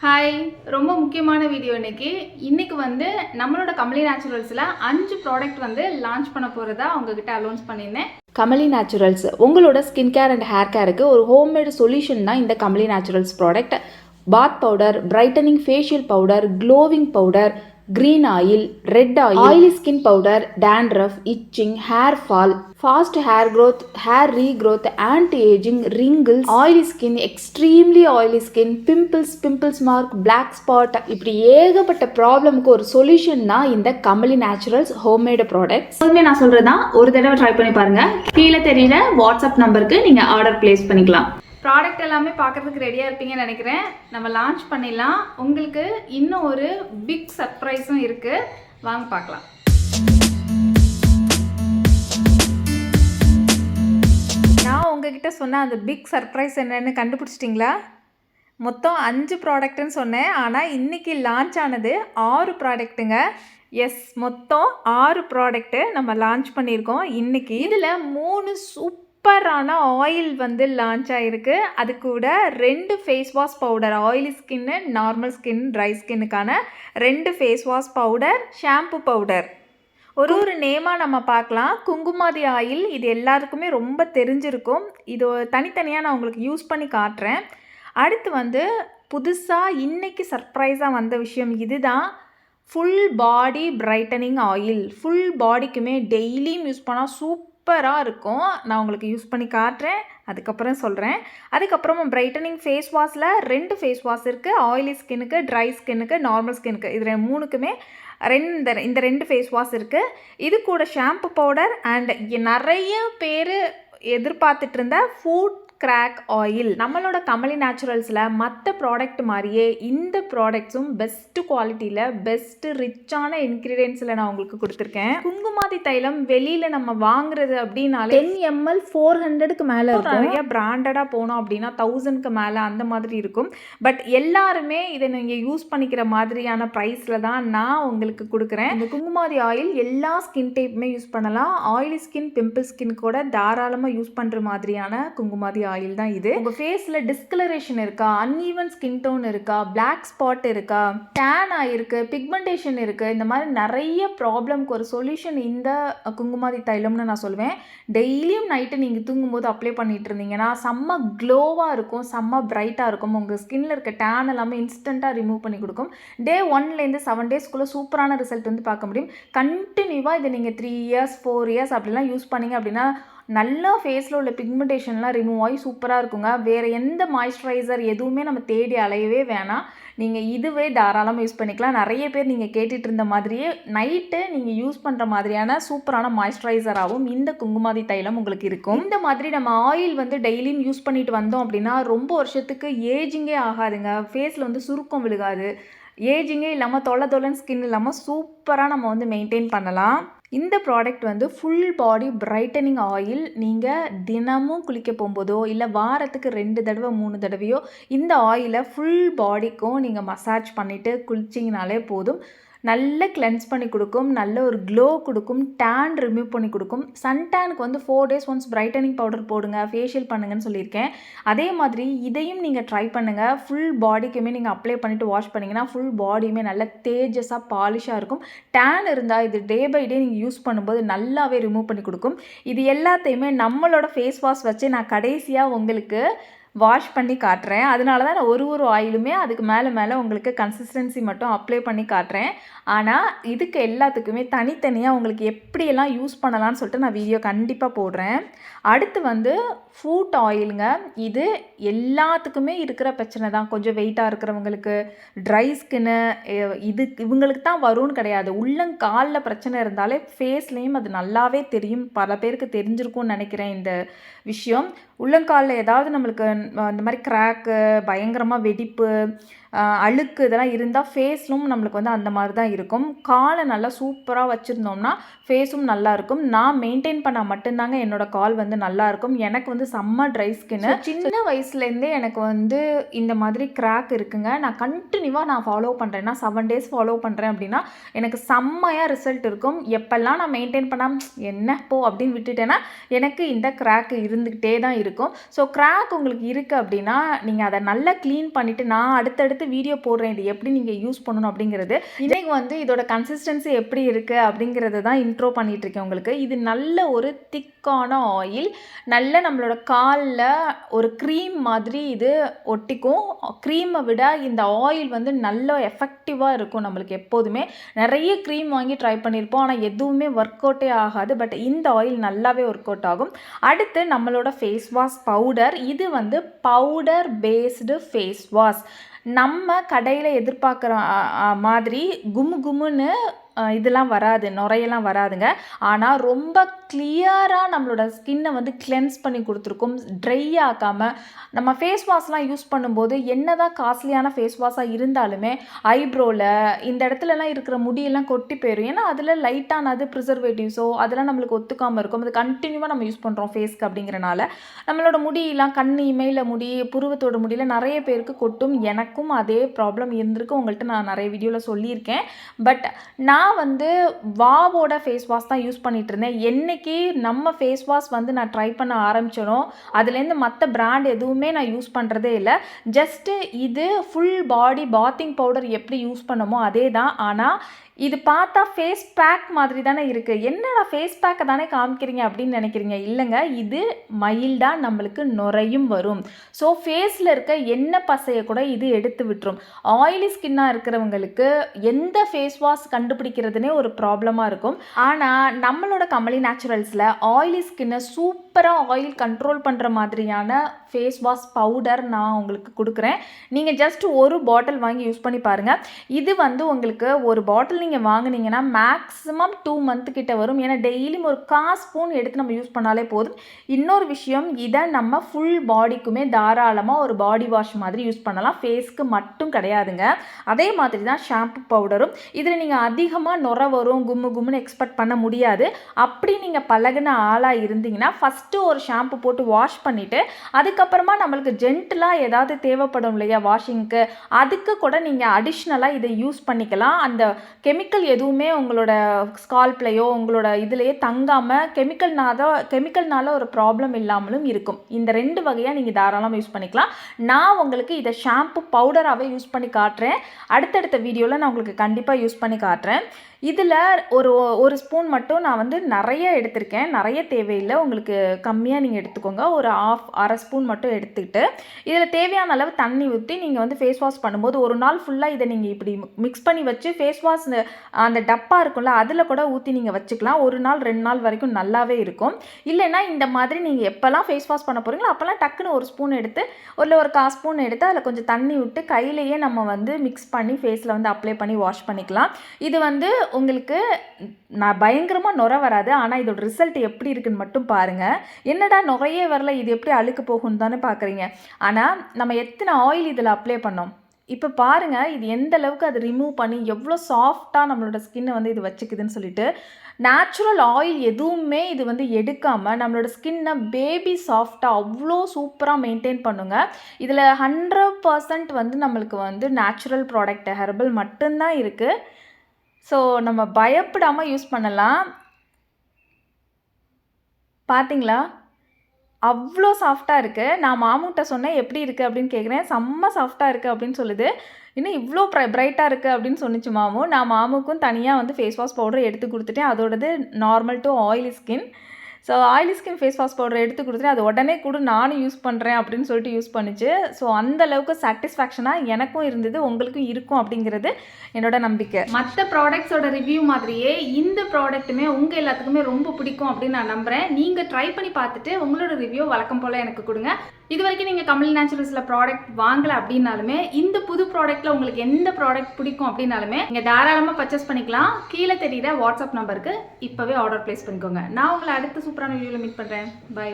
Hi, ரொம்ப முக்கியமான video இன்னைக்கு வந்து நம்மளோட கமலி நேச்சுரல்ஸில் 5 ப்ராடக்ட் வந்து லான்ச் பண்ண போகிறதா உங்ககிட்ட அலௌன்ஸ் பண்ணியிருந்தேன். கமலி நேச்சுரல்ஸ் உங்களோட ஸ்கின் கேர் அண்ட் ஹேர் கேருக்கு ஒரு ஹோம்மேடு சொல்யூஷன் தான் இந்த கமலி நேச்சுரல்ஸ் ப்ராடக்ட். பாத் powder, brightening facial powder, glowing powder, green oil, red oil, oily skin powder, dandruff, itching, hair fall, fast hair growth, hair regrowth, anti-aging, wrinkles, oily skin, extremely oily skin, pimples mark, black spot, இப்படி ஏகப்பட்ட ப்ராப்ளம்க்கு ஒரு solution தான் இந்த Kamali naturals homemade products. எப்போதுமே நான் சொல்றதுதான், ஒரு தடவை ட்ரை பண்ணி பாருங்க. கீழே தெரியுற வாட்ஸ்அப் நம்பருக்கு நீங்க ஆர்டர் பிளேஸ் பண்ணிக்கலாம். ப்ராடக்ட் எல்லாமே பார்க்குறதுக்கு ரெடியாக இருப்பீங்கன்னு நினைக்கிறேன். நம்ம லான்ச் பண்ணிடலாம். உங்களுக்கு இன்னும் ஒரு பிக் சர்ப்ரைஸும் இருக்குது, வாங்க பார்க்கலாம். நான் உங்ககிட்ட சொன்ன அந்த பிக் சர்ப்ரைஸ் என்னென்னு கண்டுபிடிச்சிட்டிங்களா? மொத்தம் 5 ப்ராடக்ட்டுன்னு சொன்னேன், ஆனால் இன்றைக்கி லான்ச் ஆனது 6 ப்ராடக்ட்டுங்க. எஸ், மொத்தம் 6 ப்ராடக்ட்டு நம்ம லான்ச் பண்ணியிருக்கோம் இன்றைக்கி. இதில் 3 சூப்பரான ஆயில் வந்து லான்ச் ஆகிருக்கு. அது கூட 2 face wash powder, oily skin, normal skin, dry ஸ்கின்னுக்கான 2 face wash powder, shampoo powder. ஒரு நேமாக நம்ம பார்க்கலாம். குங்குமாதி ஆயில், இது எல்லாருக்குமே ரொம்ப தெரிஞ்சிருக்கும். இது தனித்தனியாக நான் உங்களுக்கு யூஸ் பண்ணி காட்டுறேன். அடுத்து வந்து புதுசாக இன்றைக்கி சர்ப்ரைஸாக வந்த விஷயம் இதுதான், full body brightening oil. Full பாடிக்குமே டெய்லியும் யூஸ் பண்ணால் சூப்பராக இருக்கும். நான் உங்களுக்கு யூஸ் பண்ணி காட்டுறேன், அதுக்கப்புறம் சொல்கிறேன். அதுக்கப்புறமா பிரைட்டனிங் ஃபேஸ் வாஷில் 2 ஃபேஸ் வாஷ் இருக்குது. ஆயிலி ஸ்கின்னுக்கு, ட்ரை ஸ்கின்னுக்கு, நார்மல் ஸ்கின்னுக்கு, இது 3க்குமே இந்த 2 ஃபேஸ் வாஷ் இருக்குது. இது கூட ஷாம்பு பவுடர் அண்ட் நிறைய பேர் எதிர்பார்த்துட்டு இருந்த ஃபுட் கிராக் ஆயில். நம்மளோட கமலி நேச்சுரல்ஸில் மற்ற ப்ராடக்ட் மாதிரியே இந்த ப்ராடக்ட்ஸும் பெஸ்ட்டு குவாலிட்டியில், பெஸ்ட்டு ரிச்சான இன்க்ரீடியன்ஸில் நான் உங்களுக்கு கொடுத்துருக்கேன். குங்குமாதி தைலம் வெளியில் நம்ம வாங்குறது அப்படின்னாலே 10 ml 400க்கு மேலே இருக்கும். நிறைய பிராண்டடாக போனோம் அப்படின்னா 1000க்கு மேலே அந்த மாதிரி இருக்கும். பட் எல்லாருமே இதை நீங்கள் யூஸ் பண்ணிக்கிற மாதிரியான ப்ரைஸில் தான் நான் உங்களுக்கு கொடுக்குறேன். இந்த குங்குமாதி ஆயில் எல்லா ஸ்கின் டைப்புமே யூஸ் பண்ணலாம். ஆயிலி ஸ்கின், பிம்பிள் ஸ்கின் கூட தாராளமாக யூஸ் பண்ணுற மாதிரியான குங்குமாதி ஆயில் தான் இது. உங்க ஃபேஸ்ல டிஸ்கலரேஷன் இருக்கா, அன்ஈவன் ஸ்கின் டோன் இருக்கா, பிளாக் ஸ்பாட் இருக்கா, டேன் ஆயிருக்கு, பிக்மெண்டேஷன் இருக்கு, இந்த மாதிரி நிறைய ப்ராப்ளம்க்கு ஒரு சொல்யூஷன் இந்த குங்குமாதி தைலம்னு நான் சொல்லுவேன். டெய்லியும் நைட்டு நீங்கள் தூங்கும்போது அப்ளை பண்ணிட்டு இருந்தீங்கன்னா செம்ம க்ளோவாக இருக்கும், செம்ம பிரைட்டாக இருக்கும். உங்கள் ஸ்கின்ல இருக்க டேன் எல்லாமே இன்ஸ்டண்ட்டாக ரிமூவ் பண்ணி கொடுக்கும். டே 1லேருந்து 7 டேஸ்க்குள்ளே சூப்பரான ரிசல்ட் வந்து பார்க்க முடியும். கண்டினியூவாக இதை நீங்கள் 3 இயர்ஸ் 4 இயர்ஸ் அப்படிலாம் யூஸ் பண்ணீங்க அப்படின்னா நல்லா ஃபேஸில் உள்ள பிக்மெண்டேஷன்லாம் ரிமூவ் ஆகி சூப்பராக இருக்குங்க. வேறு எந்த மாய்ஸ்சரைசர் எதுவுமே நம்ம தேடி அலையவே வேணாம். நீங்கள் இதுவே தாராளமாக யூஸ் பண்ணிக்கலாம். நிறைய பேர் நீங்கள் கேட்டுட்டு இருந்த மாதிரியே நைட்டு நீங்கள் யூஸ் பண்ணுற மாதிரியான சூப்பரான மாய்ஸ்சரைசராகவும் இந்த குங்குமாதி தைலம் உங்களுக்கு இருக்கும். இந்த மாதிரி நம்ம ஆயில் வந்து டெய்லியும் யூஸ் பண்ணிட்டு வந்தோம் அப்படின்னா ரொம்ப வருஷத்துக்கு ஏஜிங்கே ஆகாதுங்க. ஃபேஸில் வந்து சுருக்கம் விழுகாது, ஏஜிங்கே இல்லாமல் தொலைன்னு ஸ்கின் இல்லாமல் சூப்பராக நம்ம வந்து மெயின்டைன் பண்ணலாம். இந்த ப்ராடக்ட் வந்து ஃபுல் பாடி பிரைட்டனிங் ஆயில். நீங்கள் தினமும் குளிக்க போகும்போதோ இல்லை வாரத்துக்கு 2 தடவை 3 தடவையோ இந்த ஆயிலை ஃபுல் பாடிக்கும் நீங்கள் மசாஜ் பண்ணிவிட்டு குளிச்சிங்கனாலே போதும். நல்ல கிளென்ஸ் பண்ணி கொடுக்கும், நல்ல ஒரு க்ளோ கொடுக்கும், டேன் ரிமூவ் பண்ணி கொடுக்கும். சன் டேனுக்கு வந்து 4 days ஒன்ஸ் பிரைட்டனிங் பவுடர் போடுங்க, ஃபேஷியல் பண்ணுங்கன்னு சொல்லியிருக்கேன். அதே மாதிரி இதையும் நீங்கள் ட்ரை பண்ணுங்கள். ஃபுல் பாடிக்குமே நீங்கள் அப்ளை பண்ணிவிட்டு வாஷ் பண்ணிங்கன்னா ஃபுல் பாடியுமே நல்ல தேஜஸாக பாலிஷாக இருக்கும். டேன் இருந்தால் இது டே பை டே நீங்கள் யூஸ் பண்ணும்போது நல்லாவே ரிமூவ் பண்ணி கொடுக்கும். இது எல்லாத்தையுமே நம்மளோட ஃபேஸ் வாஷ் வச்சு நான் கடைசியாக உங்களுக்கு வாஷ் பண்ணி காட்டுறேன். அதனால தான் நான் ஒரு ஆயிலுமே அதுக்கு மேலே உங்களுக்கு கன்சிஸ்டன்சி மட்டும் அப்ளை பண்ணி காட்டுறேன். ஆனால் இதுக்கு எல்லாத்துக்குமே தனித்தனியாக உங்களுக்கு எப்படியெல்லாம் யூஸ் பண்ணலான்னு சொல்லிட்டு நான் வீடியோ கண்டிப்பாக போடுறேன். அடுத்து வந்து ஃபுட் ஆயிலுங்க. இது எல்லாத்துக்குமே இருக்கிற பிரச்சனை தான். கொஞ்சம் வெயிட்டாக இருக்கிறவங்களுக்கு, ட்ரை ஸ்கின்னு, இவங்களுக்கு தான் வரும்னு கிடையாது. உள்ளங்காலில் பிரச்சனை இருந்தாலே ஃபேஸ்லேயும் அது நல்லாவே தெரியும். பல பேருக்கு தெரிஞ்சிருக்கும்னு நினைக்கிறேன் இந்த விஷயம். உள்ளங்காலில் ஏதாவது நம்மளுக்கு இந்த மாதிரி கிராக்கு, பயங்கரமாக வெடிப்பு, அழுக்கு இதெல்லாம் இருந்தால் ஃபேஸ்லும் நம்மளுக்கு வந்து அந்த மாதிரி தான் இருக்கும். காலை நல்லா சூப்பராக வச்சுருந்தோம்னா ஃபேஸும் நல்லாயிருக்கும். நான் மெயின்டைன் பண்ணால் மட்டும்தாங்க என்னோடய கால் வந்து நல்லாயிருக்கும். எனக்கு வந்து செம்ம ட்ரை ஸ்கின்னு. சின்ன வயசுலேருந்தே எனக்கு வந்து இந்த மாதிரி கிராக் இருக்குங்க. நான் கண்டினியூவாக ஃபாலோ பண்ணுறேன்னா 7 days ஃபாலோ பண்ணுறேன் அப்படின்னா எனக்கு செம்மையாக ரிசல்ட் இருக்கும். எப்போல்லாம் நான் மெயின்டைன் பண்ணால் என்ன போ அப்படின்னு விட்டுட்டேன்னா எனக்கு இந்த கிராக் இருந்துக்கிட்டே தான் இருக்கும். ஸோ கிராக் உங்களுக்கு இருக்குது அப்படின்னா நீங்கள் அதை நல்லா க்ளீன் பண்ணிவிட்டு நான் அடுத்தடுத்து வீடியோ போடுறேன் இது எப்படி நீங்கள் யூஸ் பண்ணணும் அப்படிங்கிறது. இன்றைக்கி வந்து இதோட கன்சிஸ்டன்சி எப்படி இருக்குது அப்படிங்கிறது தான் இன்ட்ரோ பண்ணிகிட்ருக்கேன் உங்களுக்கு. இது நல்ல ஒரு திக்கான ஆயில், நல்ல நம்மளோட காலில் ஒரு க்ரீம் மாதிரி இது ஒட்டிக்கும். க்ரீமை விட இந்த ஆயில் வந்து நல்ல எஃபெக்டிவாக இருக்கும். நம்மளுக்கு எப்போதுமே நிறைய க்ரீம் வாங்கி ட்ரை பண்ணியிருப்போம், ஆனால் எதுவுமே ஒர்க் அவுட்டே ஆகாது. பட் இந்த ஆயில் நல்லாவே ஒர்க் அவுட் ஆகும். அடுத்து நம்மளோட ஃபேஸ் வாஷ் பவுடர். இது வந்து பவுடர் பேஸ்டு ஃபேஸ் வாஷ். நம்ம கடையில் எதிர்பார்க்குற மாதிரி கும்மு கும்முன்னு இதெல்லாம் வராது, நுரையெல்லாம் வராதுங்க. ஆனால் ரொம்ப கிளியராக நம்மளோட ஸ்கின்னை வந்து கிளென்ஸ் பண்ணி கொடுத்துருக்கும். ட்ரை ஆக்காமல் நம்ம ஃபேஸ் வாஷ்லாம் யூஸ் பண்ணும்போது என்ன தான் காஸ்ட்லியான ஃபேஸ் வாஷாக இருந்தாலுமே ஐப்ரோவில் இந்த இடத்துலலாம் இருக்கிற முடியெல்லாம் கொட்டி போயிடும். ஏன்னா அதில் லைட்டானது ப்ரிசர்வேட்டிவ்ஸோ அதெல்லாம் நம்மளுக்கு ஒத்துக்காமல் இருக்கும். அது கண்டினியூவாக நம்ம யூஸ் பண்ணுறோம் ஃபேஸ்க்கு அப்படிங்கிறனால நம்மளோட முடியெல்லாம் கண் இமையில் முடி, புருவத்தோட முடியில் நிறைய பேருக்கு கொட்டும். எனக்கும் அதே ப்ராப்ளம் இருந்திருக்கு. உங்கள்கிட்ட நான் நிறைய வீடியோவில் சொல்லியிருக்கேன். பட் நான் வந்து வாவோட ஃபேஸ் வாஷ் தான் யூஸ் பண்ணிட்டு இருந்தேன். என்னைக்கு நம்ம ஃபேஸ் வாஷ் வந்து நான் ட்ரை பண்ண ஆரம்பிச்சனோ அதுலேருந்து மற்ற பிராண்ட் எதுவுமே நான் யூஸ் பண்ணுறதே இல்லை. ஜஸ்ட்டு இது ஃபுல் பாடி பாத்திங் பவுடர் எப்படி யூஸ் பண்ணமோ அதே தான். ஆனால் இது பார்த்தா ஃபேஸ் பேக் மாதிரி தானே இருக்குது. என்னடா ஃபேஸ் பேக்கை தானே காமிக்கிறீங்க அப்படின்னு நினைக்கிறீங்க. இல்லைங்க, இது மைல்டாக நம்மளுக்கு நுரையும் வரும். ஸோ ஃபேஸில் இருக்க எண்ணெய் பசையை கூட இது எடுத்து விட்டுரும். ஆயிலி ஸ்கின்னாக இருக்கிறவங்களுக்கு எந்த ஃபேஸ் வாஷ் கண்டுபிடிக்கிறதுனே ஒரு ப்ராப்ளமாக இருக்கும். ஆனால் நம்மளோட கமலி நேச்சுரல்ஸில் ஆயிலி ஸ்கின்னை சூப்பராக ஆயில் கண்ட்ரோல் பண்ணுற மாதிரியான ஃபேஸ் வாஷ் பவுடர் நான் உங்களுக்கு கொடுக்குறேன். நீங்கள் ஜஸ்ட் ஒரு பாட்டில் வாங்கி யூஸ் பண்ணி பாருங்கள். இது வந்து உங்களுக்கு ஒரு பாட்டில் நீங்கள் வாங்கினீங்கன்னா மேக்ஸிமம் 2 month கிட்ட வரும். ஏன்னா டெய்லியும் ஒரு 1/4 ஸ்பூன் எடுத்து நம்ம யூஸ் பண்ணாலே போதும். இன்னொரு விஷயம், இதை நம்ம ஃபுல் பாடிக்குமே தாராளமாக ஒரு பாடி வாஷ் மாதிரி யூஸ் பண்ணலாம். ஃபேஸ்க்கு மட்டும் கிடையாதுங்க. அதே மாதிரி தான் ஷாம்பு பவுடரும். இதில் நீங்கள் அதிகமாக நுரை வரும் கும்மு கும்முன்னு எக்ஸ்பெக்ட் பண்ண முடியாது. அப்படி நீங்கள் பழகின ஆளாக இருந்தீங்கன்னா ஃபஸ்ட்டு ஒரு ஷாம்பு போட்டு வாஷ் பண்ணிவிட்டு அதுக்கப்புறமா நம்மளுக்கு ஜென்டிலாக ஏதாவது தேவைப்படும் இல்லையா வாஷிங்க்கு, அதுக்கு கூட நீங்கள் அடிஷ்னலாக இதை யூஸ் பண்ணிக்கலாம். அந்த கெமிக்கல் எதுவுமே உங்களோட ஸ்கால்ப்லையோ உங்களோட இதுலேயே தங்காமல் கெமிக்கல்னால ஒரு ப்ராப்ளம் இல்லாமலும் இருக்கும். இந்த 2 வகையாக நீங்கள் தாராளமாக யூஸ் பண்ணிக்கலாம். நான் உங்களுக்கு இதை ஷாம்பு பவுடராகவே யூஸ் பண்ணி காட்டுறேன். அடுத்தடுத்த வீடியோவில் நான் உங்களுக்கு கண்டிப்பாக யூஸ் பண்ணி காட்டுறேன். இதில் ஒரு ஸ்பூன் மட்டும் நான் வந்து நிறைய எடுத்திருக்கேன். நிறைய தேவையில்லை, உங்களுக்கு கம்மியாக நீங்கள் எடுத்துக்கோங்க. ஒரு அரை ஸ்பூன் மட்டும் எடுத்துக்கிட்டு இதில் தேவையான அளவு தண்ணி ஊற்றி நீங்கள் வந்து ஃபேஸ் வாஷ் பண்ணும்போது ஒரு நாள் ஃபுல்லாக இதை நீங்கள் இப்படி மிக்ஸ் பண்ணி வச்சு ஃபேஸ் வாஷ் அந்த டப்பா இருக்கும்ல அதில் கூட ஊற்றி நீங்கள் வச்சுக்கலாம். 1 நாள் 2 நாள் வரைக்கும் நல்லாவே இருக்கும். இல்லைன்னா இந்த மாதிரி நீங்கள் எப்போல்லாம் ஃபேஸ் வாஷ் பண்ண போகிறீங்களோ அப்போல்லாம் டக்குன்னு ஒரு ஸ்பூன் எடுத்து ஒரு 1/4 ஸ்பூன் எடுத்து அதில் கொஞ்சம் தண்ணி விட்டு கையிலேயே நம்ம வந்து மிக்ஸ் பண்ணி ஃபேஸில் வந்து அப்ளை பண்ணி வாஷ் பண்ணிக்கலாம். இது வந்து உங்களுக்கு நான் பயங்கரமாக நுரை வராது. ஆனால் இதோட ரிசல்ட் எப்படி இருக்குன்னு மட்டும் பாருங்கள். என்னடா நுரையே வரல, இது எப்படி அழுக்கு போகும்னு தானே பார்க்குறீங்க. ஆனால் நம்ம எத்தனை ஆயில் இதில் அப்ளை பண்ணோம் இப்போ பாருங்கள். இது எந்த அளவுக்கு அது ரிமூவ் பண்ணி எவ்வளோ சாஃப்டாக நம்மளோட ஸ்கின்னை வந்து இது வச்சுக்குதுன்னு சொல்லிட்டு. நேச்சுரல் ஆயில் எதுவுமே இது வந்து எடுக்காமல் நம்மளோட ஸ்கின்னை பேபி சாஃப்டாக அவ்வளோ சூப்பராக மெயின்டைன் பண்ணுங்க. இதில் 100% வந்து நம்மளுக்கு வந்து நேச்சுரல் ப்ராடக்ட் ஹெர்பல் மட்டும்தான் இருக்குது. ஸோ நம்ம பயப்படாமல் யூஸ் பண்ணலாம். பார்த்தீங்களா, அவ்வளோ சாஃப்டாக இருக்குது. நான் மாமுட்ட சொன்னேன் எப்படி இருக்குது அப்படின்னு கேட்குறேன். செம்ம சாஃப்டாக இருக்குது அப்படின்னு சொல்லுது. இன்னும் இவ்வளோ பிரைட்டாக இருக்குது அப்படின்னு சொன்னிச்சு மாமு. நான் மாமுக்கும் தனியாக வந்து ஃபேஸ் வாஷ் பவுடர் எடுத்து கொடுத்துட்டேன். அதோடது normal to oily skin. So oily skin face wash powder எடுத்து கொடுத்துட்டேன். அது உடனே கூட நானும் யூஸ் பண்ணுறேன் அப்படின்னு சொல்லிட்டு யூஸ் பண்ணிச்சு. ஸோ அந்தளவுக்கு சாட்டிஸ்ஃபேக்ஷனாக எனக்கும் இருந்தது, உங்களுக்கும் இருக்கும் அப்படிங்கிறது என்னோட நம்பிக்கை. மற்ற ப்ராடக்ட்ஸோட ரிவ்யூ மாதிரியே இந்த ப்ராடக்ட்டுமே உங்கள் எல்லாத்துக்குமே ரொம்ப பிடிக்கும் அப்படின்னு நான் நம்புகிறேன். நீங்கள் ட்ரை பண்ணி பார்த்துட்டு உங்களோட ரிவ்யூ வழக்கம் போல் எனக்கு கொடுங்க. இது வரைக்கும் நீங்கள் கமலி நேச்சுரல்ஸில் ப்ராடக்ட் வாங்கலை அப்படின்னாலுமே இந்த புது ப்ராடக்ட்டில் உங்களுக்கு எந்த ப்ராடக்ட் பிடிக்கும் அப்படின்னாலுமே நீங்கள் தாராளமாக பர்ச்சேஸ் பண்ணிக்கலாம். கீழே தெரியுற வாட்ஸ்அப் நம்பருக்கு இப்போவே ஆர்டர் ப்ளேஸ் பண்ணிக்கோங்க. நான் உங்களை அடுத்த சூப்பரான வீடியோவில் மீட் பண்ணுறேன். பை.